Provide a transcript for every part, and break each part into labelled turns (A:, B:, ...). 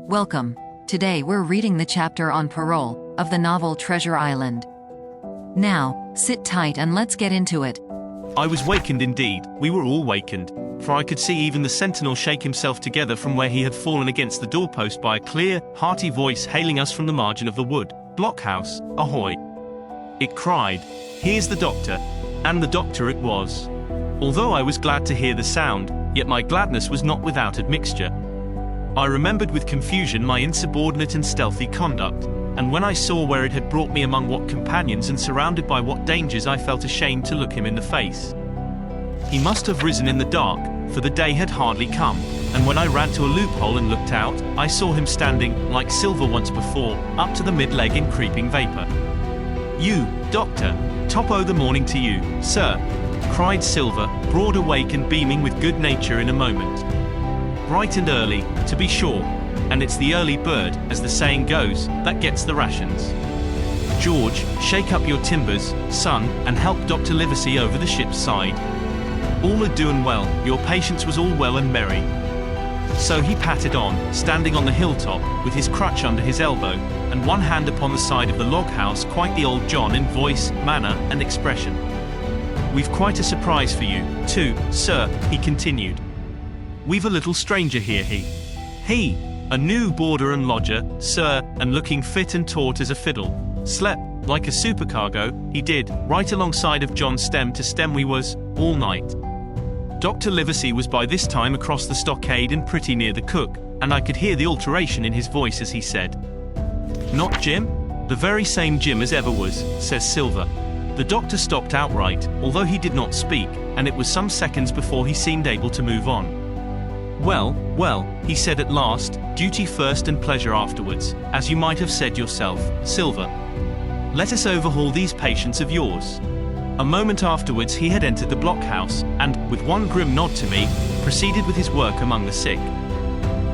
A: Welcome. Today we're reading the chapter on parole of the novel Treasure Island. Now, sit tight and let's get into it.
B: I was wakened indeed, we were all wakened, for I could see even the sentinel shake himself together from where he had fallen against the doorpost by a clear, hearty voice hailing us from the margin of the wood. "Blockhouse, ahoy!" It cried. "Here's the doctor." And the doctor it was. Although I was glad to hear the sound, yet my gladness was not without admixture. I remembered with confusion my insubordinate and stealthy conduct, and when I saw where it had brought me among what companions and surrounded by what dangers, I felt ashamed to look him in the face. He must have risen in the dark, for the day had hardly come, and when I ran to a loophole and looked out, I saw him standing, like silver once before, up to the mid-leg in creeping vapor. "You, doctor, top o' the morning to you, sir," cried Silver, broad awake and beaming with good nature in a moment. "Bright and early, to be sure, and it's the early bird, as the saying goes, that gets the rations. George, shake up your timbers, son, and help Dr. Livesey over the ship's side. All are doing well, your patience was all well and merry." So he patted on, standing on the hilltop, with his crutch under his elbow, and one hand upon the side of the log house, quite the old John in voice, manner, and expression. "We've quite a surprise for you, too, sir," he continued. "We've a little stranger here, he, a new boarder and lodger, sir, and looking fit and taut as a fiddle. Slept, like a supercargo, he did, right alongside of John stem to stem we was, all night." Dr. Livesey was by this time across the stockade and pretty near the cook, and I could hear the alteration in his voice as he said, "Not Jim?" "The very same Jim as ever was," says Silver. The doctor stopped outright, although he did not speak, and it was some seconds before he seemed able to move on. Well, he said at last, "duty first and pleasure afterwards, as you might have said yourself, Silver. Let us overhaul these patients of yours." A moment afterwards he had entered the blockhouse, and, with one grim nod to me, proceeded with his work among the sick.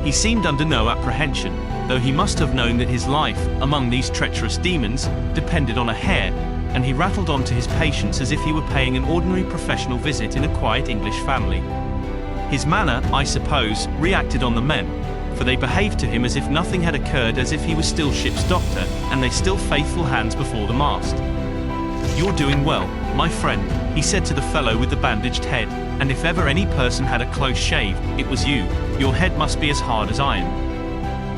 B: He seemed under no apprehension, though he must have known that his life, among these treacherous demons, depended on a hair, and he rattled on to his patients as if he were paying an ordinary professional visit in a quiet English family. His manner, I suppose, reacted on the men, for they behaved to him as if nothing had occurred, as if he was still ship's doctor, and they still faithful hands before the mast. "You're doing well, my friend," he said to the fellow with the bandaged head, "and if ever any person had a close shave, it was you. Your head must be as hard as iron.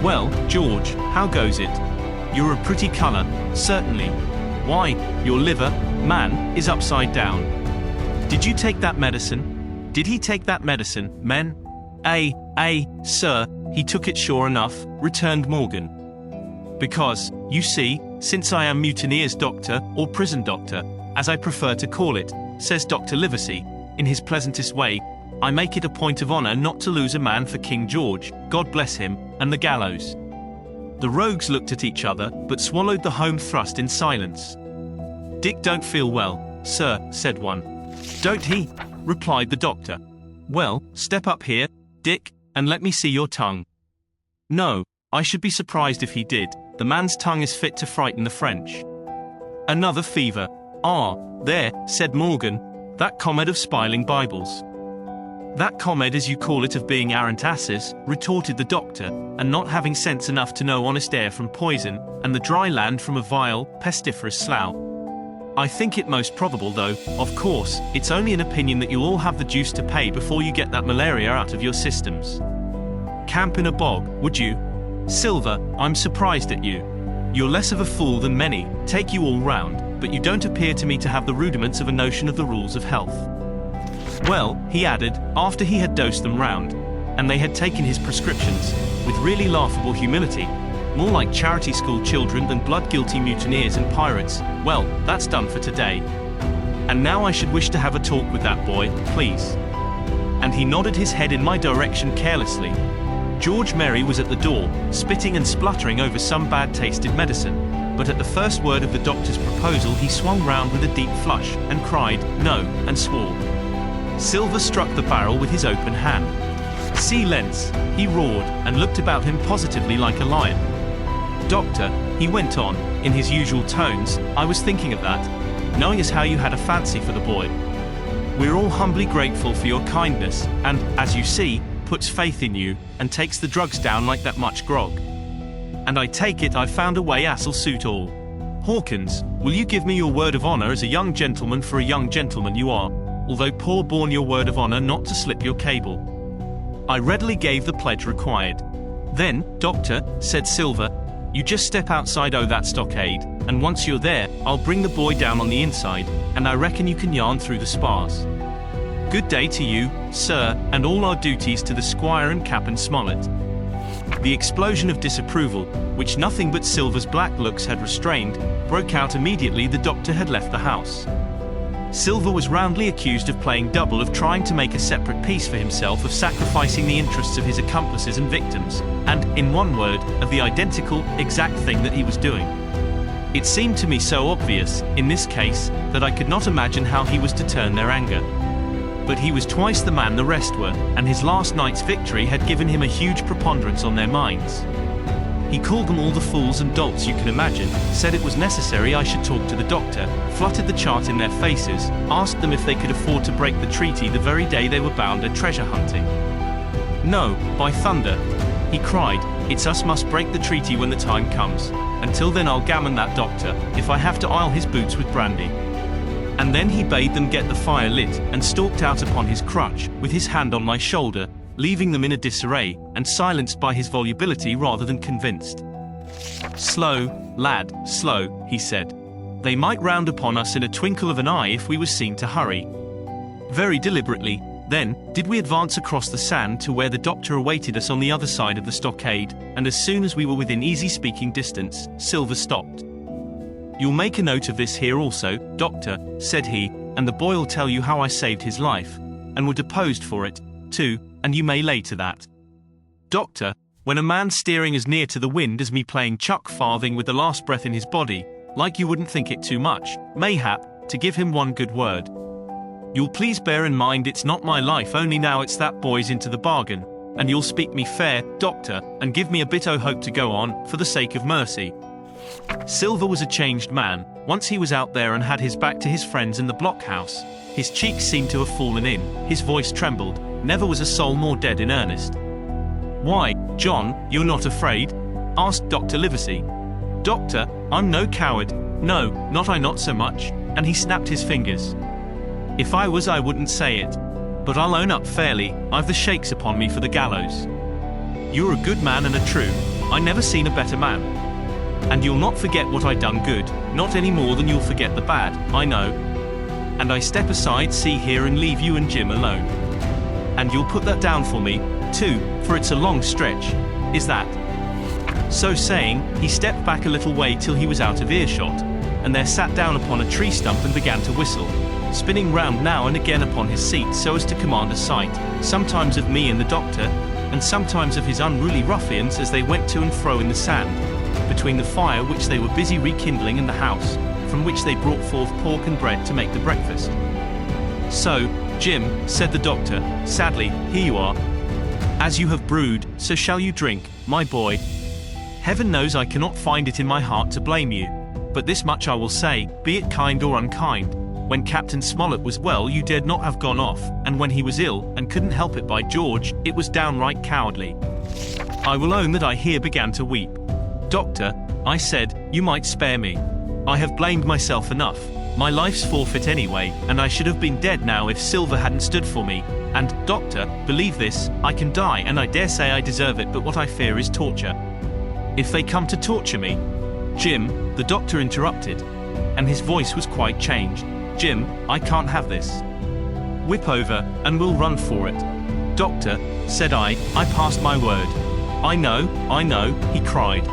B: Well, George, how goes it? You're a pretty colour, certainly. Why, your liver, man, is upside down. Did you take that medicine? Did he take that medicine, men?" Aye, sir, he took it sure enough," returned Morgan. "Because, you see, since I am mutineer's doctor, or prison doctor, as I prefer to call it," says Dr. Livesey, in his pleasantest way, "I make it a point of honour not to lose a man for King George, God bless him, and the gallows." The rogues looked at each other, but swallowed the home thrust in silence. "Dick don't feel well, sir," said one. "Don't he?" replied the doctor. "Well, step up here, Dick, and let me see your tongue." "No, I should be surprised if he did. The man's tongue is fit to frighten the French." "Another fever. Ah, there," said Morgan, "that comrade of spiling Bibles." "That comrade, as you call it, of being arrant asses," retorted the doctor, "and not having sense enough to know honest air from poison, and the dry land from a vile, pestiferous slough. I think it most probable, though, of course, it's only an opinion, that you'll all have the deuce to pay before you get that malaria out of your systems. Camp in a bog, would you? Silver, I'm surprised at you. You're less of a fool than many, take you all round, but you don't appear to me to have the rudiments of a notion of the rules of health. Well," he added, after he had dosed them round, and they had taken his prescriptions, with really laughable humility, more like charity school children than blood-guilty mutineers and pirates, "well, that's done for today. And now I should wish to have a talk with that boy, please." And he nodded his head in my direction carelessly. George Merry was at the door, spitting and spluttering over some bad-tasted medicine, but at the first word of the doctor's proposal he swung round with a deep flush, and cried, "No," and swore. Silver struck the barrel with his open hand. "See lens," he roared, and looked about him positively like a lion. "Doctor," he went on, in his usual tones, "I was thinking of that, knowing as how you had a fancy for the boy. We're all humbly grateful for your kindness, and, as you see, puts faith in you, and takes the drugs down like that much grog. And I take it I've found a way as'll suit all. Hawkins, will you give me your word of honor as a young gentleman, for a young gentleman you are, although poor born, your word of honor not to slip your cable? I readily gave the pledge required. Then, Doctor, said Silver, you just step outside that stockade, and once you're there, I'll bring the boy down on the inside, and I reckon you can yarn through the spars. Good day to you, sir, and all our duties to the Squire and Captain Smollett. The explosion of disapproval, which nothing but Silver's black looks had restrained, broke out immediately the doctor had left the house. Silver was roundly accused of playing double, of trying to make a separate peace for himself, of sacrificing the interests of his accomplices and victims, and, in one word, of the identical, exact thing that he was doing. It seemed to me so obvious, in this case, that I could not imagine how he was to turn their anger. But he was twice the man the rest were, and his last night's victory had given him a huge preponderance on their minds. He called them all the fools and dolts you can imagine, said it was necessary I should talk to the doctor, fluttered the chart in their faces, asked them if they could afford to break the treaty the very day they were bound at treasure hunting. No, by thunder, he cried, it's us must break the treaty when the time comes. Until then I'll gammon that doctor, if I have to oil his boots with brandy. And then he bade them get the fire lit, and stalked out upon his crutch, with his hand on my shoulder, leaving them in a disarray, and silenced by his volubility rather than convinced. Slow, lad, slow, he said. They might round upon us in a twinkle of an eye if we were seen to hurry. Very deliberately, then, did we advance across the sand to where the doctor awaited us on the other side of the stockade, and as soon as we were within easy speaking distance, Silver stopped. You'll make a note of this here also, Doctor, said he, and the boy'll tell you how I saved his life, and were deposed for it, too, and you may lay to that. Doctor, when a man steering as near to the wind as me playing chuck farthing with the last breath in his body, like you wouldn't think it too much, mayhap, to give him one good word. You'll please bear in mind it's not my life only now, it's that boy's into the bargain, and you'll speak me fair, Doctor, and give me a bit o' hope to go on, for the sake of mercy. Silver was a changed man. Once he was out there and had his back to his friends in the blockhouse. His cheeks seemed to have fallen in, his voice trembled. Never was a soul more dead in earnest. Why, John, you're not afraid? Asked Dr. Livesey. Doctor, I'm no coward. No, not so much. And he snapped his fingers. If I was, I wouldn't say it. But I'll own up fairly, I've the shakes upon me for the gallows. You're a good man and a true. I never seen a better man. And you'll not forget what I done good, not any more than you'll forget the bad, I know. And I step aside, see here, and leave you and Jim alone. And you'll put that down for me, too, for it's a long stretch. Is that? So saying, he stepped back a little way till he was out of earshot, and there sat down upon a tree stump and began to whistle, spinning round now and again upon his seat so as to command a sight, sometimes of me and the doctor, and sometimes of his unruly ruffians as they went to and fro in the sand, between the fire which they were busy rekindling and the house, from which they brought forth pork and bread to make the breakfast. So, Jim, said the doctor, sadly, here you are. As you have brewed, so shall you drink, my boy. Heaven knows I cannot find it in my heart to blame you. But this much I will say, be it kind or unkind. When Captain Smollett was well, you dared not have gone off, and when he was ill, and couldn't help it, by George, it was downright cowardly. I will own that I here began to weep. Doctor, I said, you might spare me. I have blamed myself enough. My life's forfeit anyway, and I should have been dead now if Silver hadn't stood for me. And, Doctor, believe this, I can die, and I dare say I deserve it, but what I fear is torture. If they come to torture me... Jim, the doctor interrupted, and his voice was quite changed. Jim, I can't have this. Whip over, and we'll run for it. Doctor, said I passed my word. I know, he cried.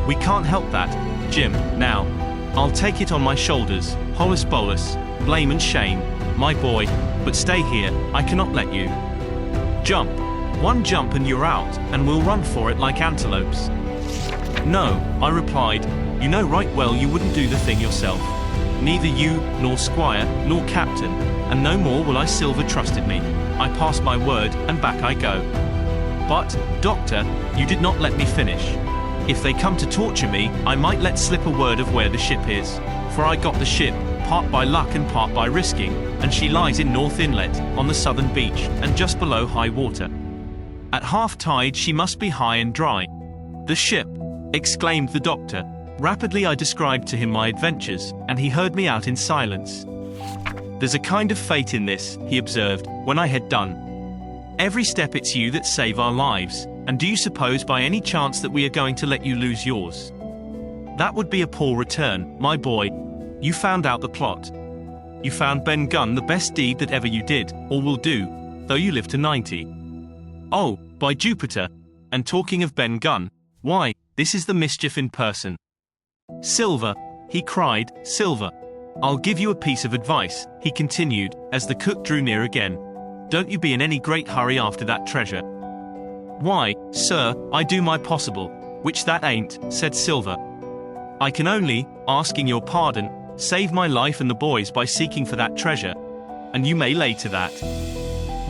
B: We can't help that, Jim, now. I'll take it on my shoulders, holus bolus, blame and shame, my boy, but stay here, I cannot let you. Jump. One jump and you're out, and we'll run for it like antelopes. No, I replied, you know right well you wouldn't do the thing yourself. Neither you, nor Squire, nor Captain, and no more will I. Silver trusted me. I passed my word, and back I go. But, Doctor, you did not let me finish. If they come to torture me, I might let slip a word of where the ship is. For I got the ship, part by luck and part by risking, and she lies in North Inlet, on the southern beach, and just below high water. At half-tide she must be high and dry. The ship, exclaimed the doctor. Rapidly I described to him my adventures, and he heard me out in silence. There's a kind of fate in this, he observed, when I had done. Every step it's you that save our lives, and do you suppose by any chance that we are going to let you lose yours? That would be a poor return, my boy. You found out the plot. You found Ben Gunn the best deed that ever you did, or will do, though you live to 90. Oh, by Jupiter! And talking of Ben Gunn, why, this is the mischief in person. Silver, he cried, Silver. I'll give you a piece of advice, he continued, as the cook drew near again. Don't you be in any great hurry after that treasure. Why, sir, I do my possible, which that ain't, said Silver. I can only, asking your pardon, save my life and the boys by seeking for that treasure. And you may lay to that.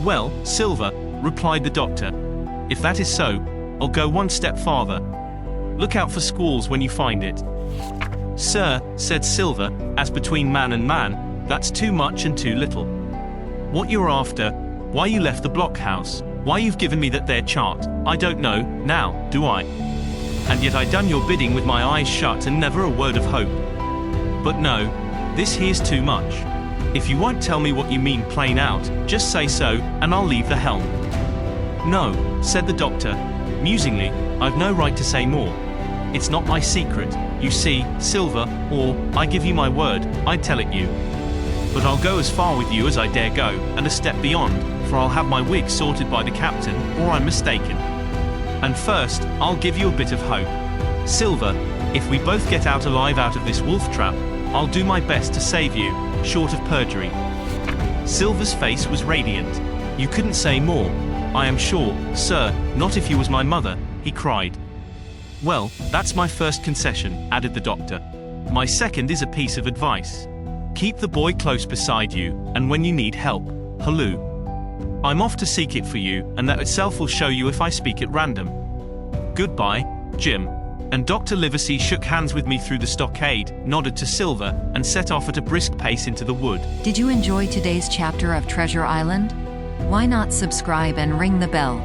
B: Well, Silver, replied the doctor, if that is so, I'll go one step farther. Look out for squalls when you find it. Sir, said Silver, as between man and man, that's too much and too little. What you're after, why you left the blockhouse, why you've given me that there chart, I don't know, now, do I? And yet I done your bidding with my eyes shut and never a word of hope. But no, this here's too much. If you won't tell me what you mean plain out, just say so, and I'll leave the helm. No, said the doctor, musingly, I've no right to say more. It's not my secret, you see, Silver, or, I give you my word, I'd tell it you. But I'll go as far with you as I dare go, and a step beyond, for I'll have my wig sorted by the captain, or I'm mistaken. And first, I'll give you a bit of hope. Silver, if we both get out alive out of this wolf trap, I'll do my best to save you, short of perjury. Silver's face was radiant. You couldn't say more, I am sure, sir, not if you was my mother, he cried. Well, that's my first concession, added the doctor. My second is a piece of advice. Keep the boy close beside you, and when you need help, halloo. I'm off to seek it for you, and that itself will show you if I speak at random. Goodbye, Jim. And Dr. Livesey shook hands with me through the stockade, nodded to Silver, and set off at a brisk pace into the wood.
A: Did you enjoy today's chapter of Treasure Island? Why not subscribe and ring the bell?